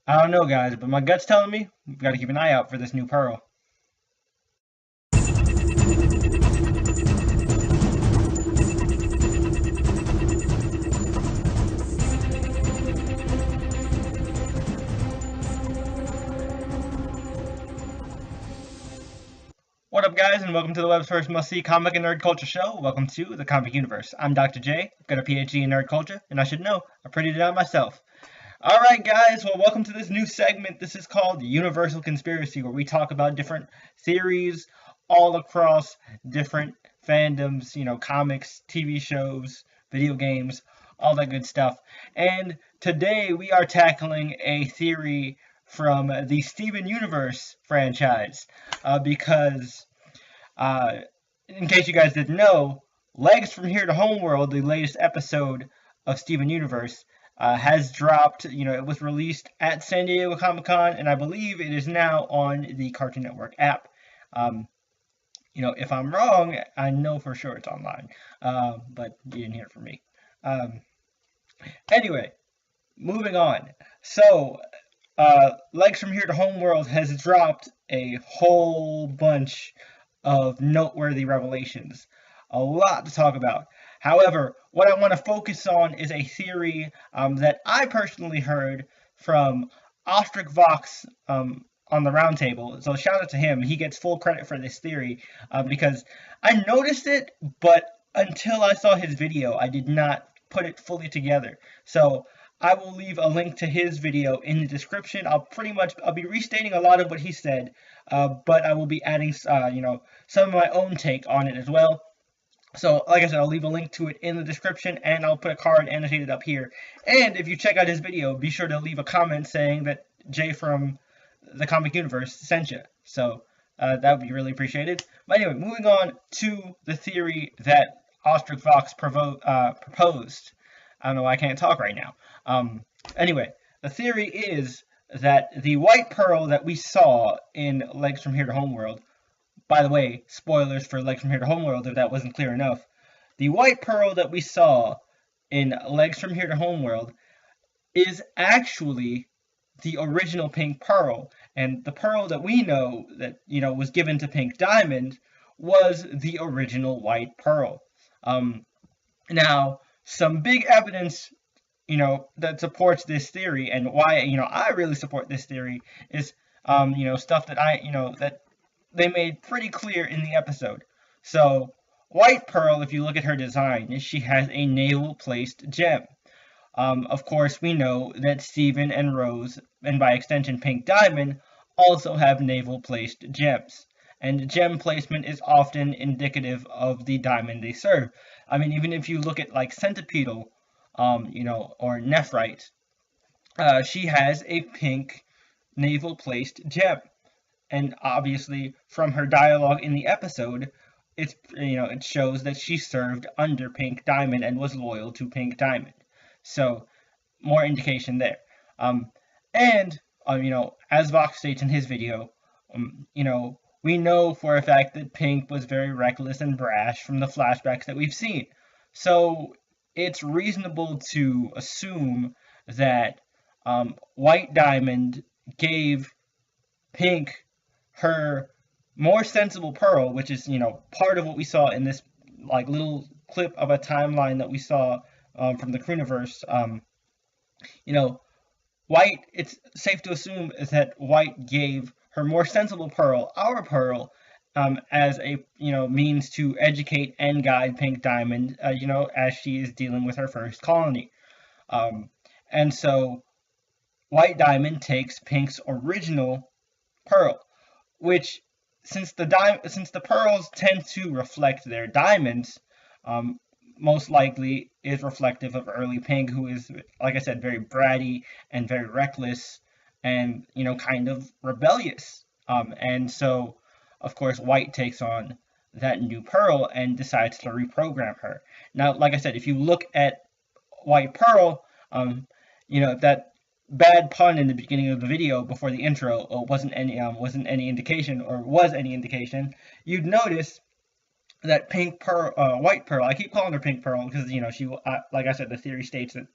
I don't know, guys, but my gut's telling me we've got to keep an eye out for this new Perl. What up, guys, and welcome to the web's first must-see comic and nerd culture show. Welcome to the Comic YoUniverse. I'm Dr. J, got a PhD in nerd culture, and I should know, I prettied it out myself. Alright, guys, well, welcome to this new segment. This is called YoUniversal Conspiracy, where we talk about different theories all across different fandoms, comics, TV shows, video games, all that good stuff. And today we are tackling a theory from the Steven Universe franchise, because, in case you guys didn't know, Legs from Here to Homeworld, the latest episode of Steven Universe, has dropped. It was released at San Diego Comic-Con, and I believe it is now on the Cartoon Network app. If I'm wrong, I know for sure it's online, but you didn't hear it from me. Anyway, moving on. So, Legs from Here to Homeworld has dropped a whole bunch of noteworthy revelations. A lot to talk about. However, what I want to focus on is a theory that I personally heard from Awestruck Vox on the Roundtable. So shout out to him. He gets full credit for this theory because I noticed it, but until I saw his video, I did not put it fully together. So I will leave a link to his video in the description. I'll be restating a lot of what he said, but I will be adding, some of my own take on it as well. So, like I said, I'll leave a link to it in the description, and I'll put a card annotated up here. And if you check out his video, be sure to leave a comment saying that Jay from the Comic YoUniverse sent you. So, that would be really appreciated. But anyway, moving on to the theory that Awestruck Vox proposed. I don't know why I can't talk right now. Anyway, the theory is that the white pearl that we saw in Legs from Here to Homeworld, by the way, spoilers for Legs from Here to Homeworld if that wasn't clear enough, the white pearl that we saw in Legs from Here to Homeworld is actually the original pink pearl, and the pearl that we know that, was given to Pink Diamond was the original white pearl. Now, some big evidence, that supports this theory, and why, I really support this theory is, stuff that that they made pretty clear in the episode. So, White Pearl, if you look at her design, she has a navel-placed gem. Of course, we know that Steven and Rose, and by extension Pink Diamond, also have navel-placed gems. And gem placement is often indicative of the diamond they serve. I mean, even if you look at like Centipedal, or Nephrite, she has a pink navel-placed gem. And obviously, from her dialogue in the episode, it shows that she served under Pink Diamond and was loyal to Pink Diamond. So, more indication there. And as Vox states in his video, we know for a fact that Pink was very reckless and brash from the flashbacks that we've seen. So, it's reasonable to assume that White Diamond gave Pink her more sensible pearl, which is, part of what we saw in this like little clip of a timeline that we saw from the Crewniverse. White, it's safe to assume that White gave her more sensible pearl, our pearl, as a means to educate and guide Pink Diamond, as she is dealing with her first colony. And so White Diamond takes Pink's original pearl, which since the pearls tend to reflect their diamonds, most likely is reflective of early Pink, who is, like I said, very bratty and very reckless and, kind of rebellious. And so, of course, White takes on that new pearl and decides to reprogram her. Now, like I said, if you look at White Pearl, that bad pun in the beginning of the video before the intro wasn't any indication, or was any indication, you'd notice that White Pearl, I keep calling her Pink Pearl because, she, like I said, the theory states that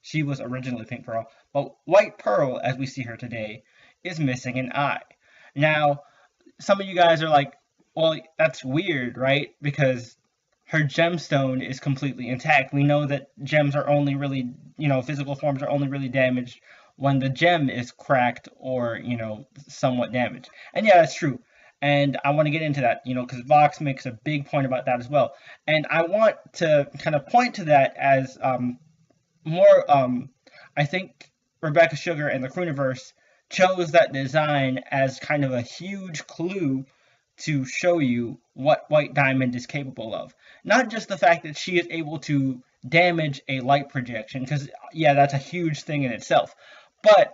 She was originally Pink Pearl. But White Pearl, as we see her today, is missing an eye. Now, some of you guys are like, well, that's weird, right? Because her gemstone is completely intact. We know that gems are only really, physical forms are only really damaged when the gem is cracked or, somewhat damaged. And yeah, that's true. And I want to get into that, because Vox makes a big point about that as well. And I want to kind of point to that as more, I think Rebecca Sugar and the YoUniverse chose that design as kind of a huge clue to show you what White Diamond is capable of. Not just the fact that she is able to damage a light projection, because, yeah, that's a huge thing in itself. But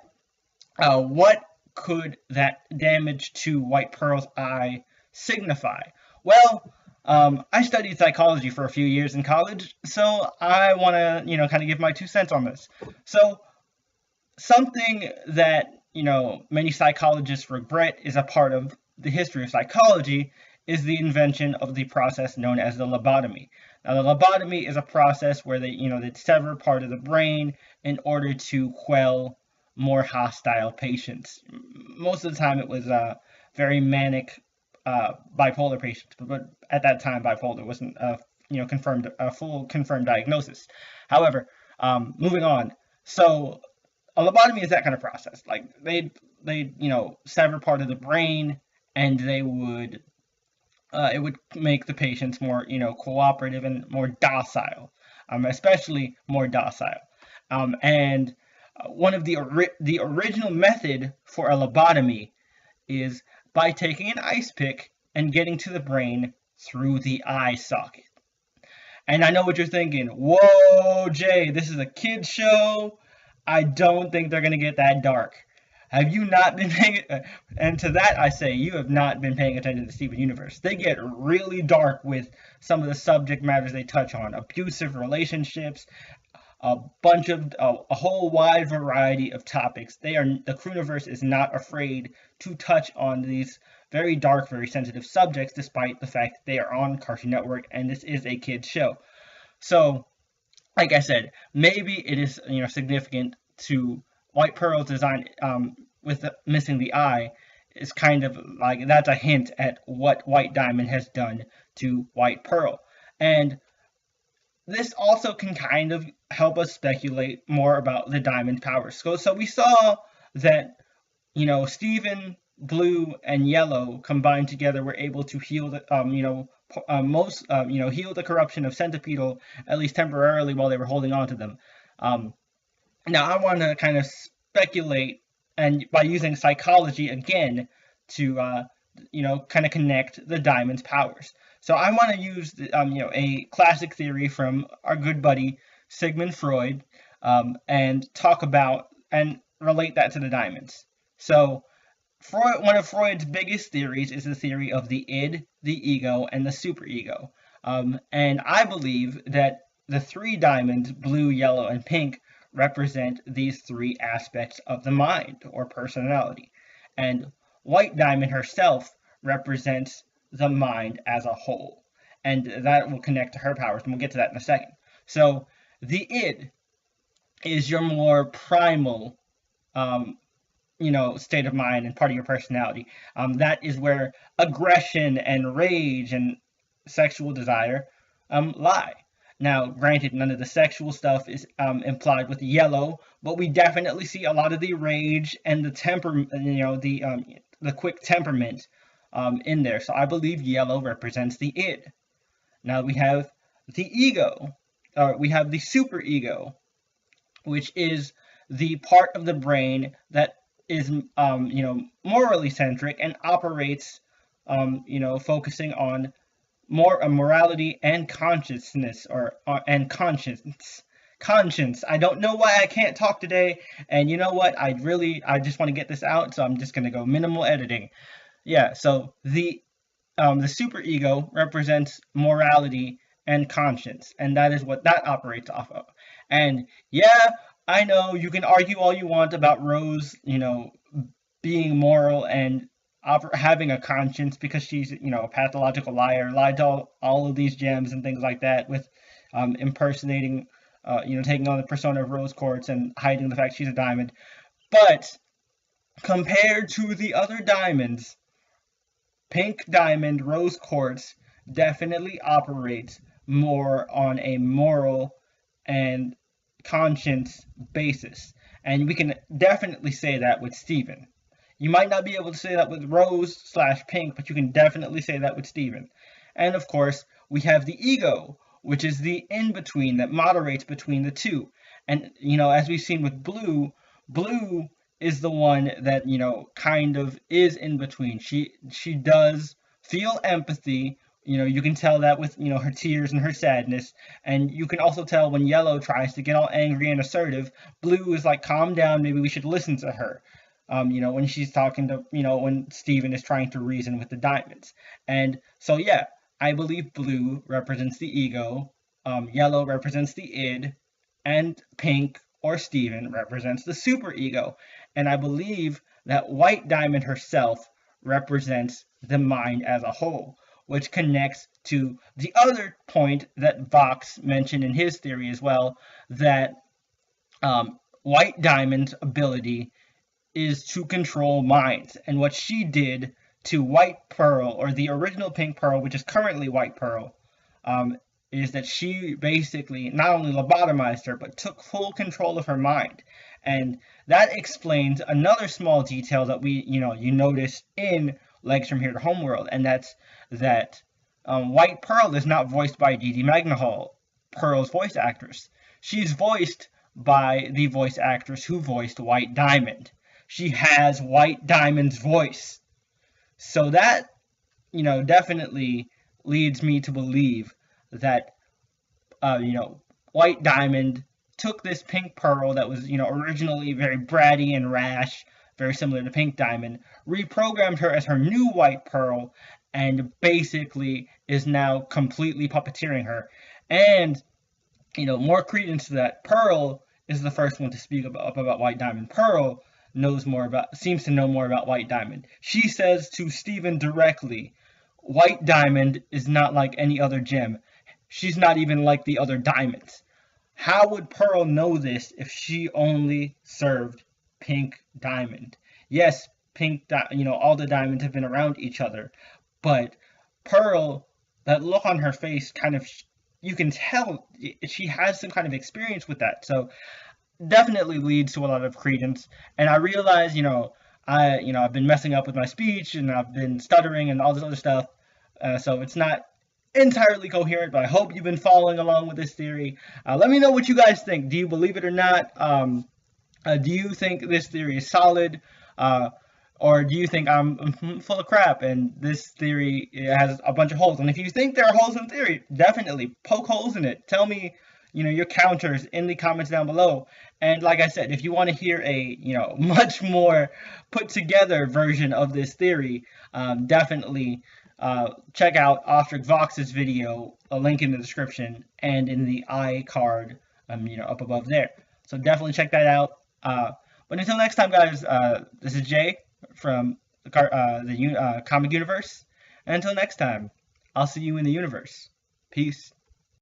what could that damage to White Pearl's eye signify? Well, I studied psychology for a few years in college, so I want to, kind of give my 2 cents on this. So, something that, many psychologists regret is a part of the history of psychology is the invention of the process known as the lobotomy. Now, the lobotomy is a process where they sever part of the brain in order to quell more hostile patients. Most of the time, it was very manic bipolar patients, but at that time, bipolar wasn't a full confirmed diagnosis. However, moving on. So, a lobotomy is that kind of process. Like they sever part of the brain, and they would it would make the patients more cooperative and more docile, especially more docile. And one of the original method for a lobotomy is by taking an ice pick and getting to the brain through the eye socket. And I know what you're thinking. Whoa, Jay, this is a kid's show. I don't think they're going to get that dark. Have you not been paying and to that I say you have not been paying attention to Steven Universe. They get really dark with some of the subject matters they touch on. Abusive relationships, a whole wide variety of topics. The YoUniverse is not afraid to touch on these very dark, very sensitive subjects, despite the fact that they are on Cartoon Network and this is a kid's show. So, like I said, maybe it is significant to White Pearl's design with missing the eye is kind of like that's a hint at what White Diamond has done to White Pearl. And this also can kind of help us speculate more about the Diamond's powers. So we saw that, Steven, Blue, and Yellow combined together were able to heal the, heal the corruption of Centipedal, at least temporarily while they were holding on to them. Now I want to kind of speculate, and by using psychology again to, kind of connect the Diamond's powers. So I want to use, a classic theory from our good buddy Sigmund Freud, and talk about and relate that to the Diamonds. So one of Freud's biggest theories is the theory of the id, the ego, and the superego. And I believe that the 3 diamonds, blue, yellow, and pink, represent these 3 aspects of the mind or personality. And White Diamond herself represents the mind as a whole. And that will connect to her powers, and we'll get to that in a second. So the id is your more primal state of mind and part of your personality. That is where aggression and rage and sexual desire lie. Now, granted, none of the sexual stuff is implied with yellow, but we definitely see a lot of the rage and the the quick temperament in there. So I believe yellow represents the id. Now we have the ego, or we have the superego, which is the part of the brain that is, morally centric and operates, focusing on more morality and consciousness, and conscience. I don't know why I can't talk today, and you know what? I just want to get this out, so I'm just going to go minimal editing. Yeah, so the superego represents morality and conscience, and that is what that operates off of. And yeah, I know you can argue all you want about Rose, being moral and having a conscience because she's, a pathological liar, lied to all of these gems and things like that with impersonating taking on the persona of rose quartz and hiding the fact she's a diamond. But compared to the other diamonds, pink diamond rose quartz definitely operates more on a moral and conscience basis. And we can definitely say that with Steven. You might not be able to say that with Rose / Pink, but you can definitely say that with Steven. And of course, we have the ego, which is the in-between that moderates between the two. And, as we've seen with Blue, Blue is the one that, kind of is in between. She does feel empathy. You can tell that with, her tears and her sadness. And you can also tell when Yellow tries to get all angry and assertive, Blue is like, calm down, maybe we should listen to her. When she's talking to, when Steven is trying to reason with the diamonds. And so, yeah, I believe Blue represents the ego, Yellow represents the id, and Pink or Steven represents the superego. And I believe that White Diamond herself represents the mind as a whole, which connects to the other point that Vox mentioned in his theory as well, that White Diamond's ability is to control minds. And what she did to White Pearl, or the original Pink Pearl, which is currently White Pearl, is that she basically not only lobotomized her, but took full control of her mind. And that explains another small detail that you notice in Legs from Here to Homeworld, and that's that White Pearl is not voiced by Dee Dee Magnahall, Pearl's voice actress. She's voiced by the voice actress who voiced White Diamond. She has White Diamond's voice. So that, definitely leads me to believe that, White Diamond took this Pink Pearl that was, originally very bratty and rash, very similar to Pink Diamond, reprogrammed her as her new White Pearl, and basically is now completely puppeteering her. And, more credence to that, Pearl is the first one to speak about White Diamond. Pearl seems to know more about White Diamond. She says to Steven directly, White Diamond is not like any other gem. She's not even like the other diamonds. How would Pearl know this if she only served Pink Diamond? Yes, all the diamonds have been around each other, but Pearl, that look on her face, kind of, you can tell she has some kind of experience with that. So definitely leads to a lot of credence. And I realize, I've been messing up with my speech and I've been stuttering and all this other stuff. So it's not entirely coherent, but I hope you've been following along with this theory. Let me know what you guys think. Do you believe it or not? Do you think this theory is solid? Or do you think I'm full of crap and this theory has a bunch of holes? And if you think there are holes in theory, definitely poke holes in it. Tell me, your counters in the comments down below. And like I said, if you want to hear a, much more put together version of this theory, definitely check out Awestruck Vox's video, a link in the description and in the iCard, up above there. So definitely check that out. But until next time, guys, this is Jay from the Comic YoUniverse. And until next time, I'll see you in the universe. Peace.